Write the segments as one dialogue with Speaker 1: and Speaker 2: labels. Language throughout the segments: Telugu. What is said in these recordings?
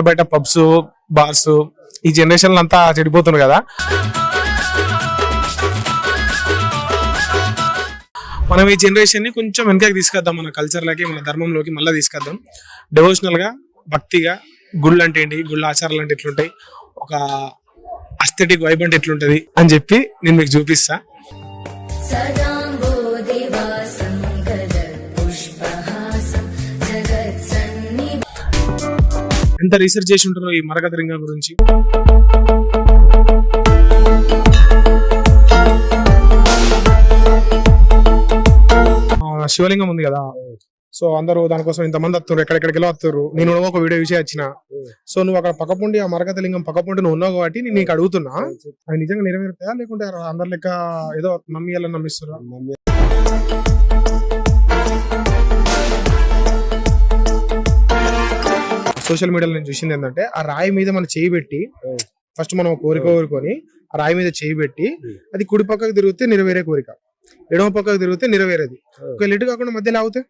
Speaker 1: బయట పబ్స్ బార్స్ ఈ జనరేషన్ అంతా చెడిపోతున్నారు కదా. మనం ఈ జనరేషన్ ని కొంచెం వెనకకి తీసుకొద్దాం, మన కల్చర్ లోకి మన ధర్మంలోకి మళ్ళీ తీసుకొద్దాం. డివోషనల్ గా భక్తిగా గుళ్ళు అంటే ఏంటి, గుళ్ళ ఆచారాలు అంటే ఎట్లుంటాయి, ఒక అస్థెటిక్ వైబ్ అంటే ఎట్లుంటది అని చెప్పి నేను మీకు చూపిస్తా. ఎంత రీసెర్చ్ చేసి ఉంటారో ఈ మరకత లింగం గురించి. శివలింగం ఉంది కదా, సో అందరూ దానికోసం ఇంతమంది వస్తారు, ఎక్కడెక్కడికి వస్తారు. నేను ఒక వీడియో విషయం వచ్చిన, సో నువ్వు అక్కడ పక్కపుండి ఆ మరకత లింగం పక్కపుండి నువ్వు ఉన్నావు కాబట్టి నేను నీకు అడుగుతున్నా, అది నిజంగా నెరవేరుతాయా లేకుంటే అందరి లెక్క ఏదో నమ్మియాలని నమ్మిస్తున్నా? సోషల్ మీడియాలో నేను చూసింది ఏంటంటే, ఆ రాయి మీద మనం చేయి పెట్టి ఫస్ట్ మనం కోరిక కోరుకొని ఆ రాయి మీద చేయి పెట్టి అది కుడి పక్కకు తిరిగితే నెరవేరే కోరిక, ఎడమ పక్కకు తిరిగితే నెరవేరేది. ఒక లిట్ కాకుండా మధ్యలో ఆగితే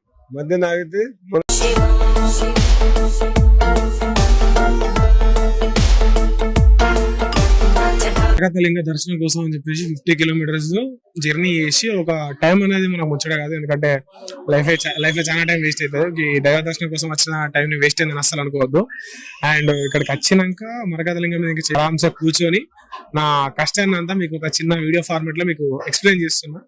Speaker 1: లింగ దర్శనం కోసం అని చెప్పేసి 50 కిలోమీటర్స్ జర్నీ చేసి, ఒక టైం అనేది మనకు ముచ్చట కాదు, ఎందుకంటే లైఫ్ లో చాలా టైం వేస్ట్ అవుతుంది. ఈ దైవ దర్శనం కోసం వచ్చిన టైం ని వేస్ట్ అయిందని అస్సలు అనుకోవద్దు. అండ్ ఇక్కడికి వచ్చినాక మరకత లింగం మీద ఆరాంసే కూర్చొని నా కష్టాన్ని అంతా మీకు ఒక చిన్న వీడియో ఫార్మాట్ లో మీకు ఎక్స్ప్లెయిన్ చేస్తున్నా.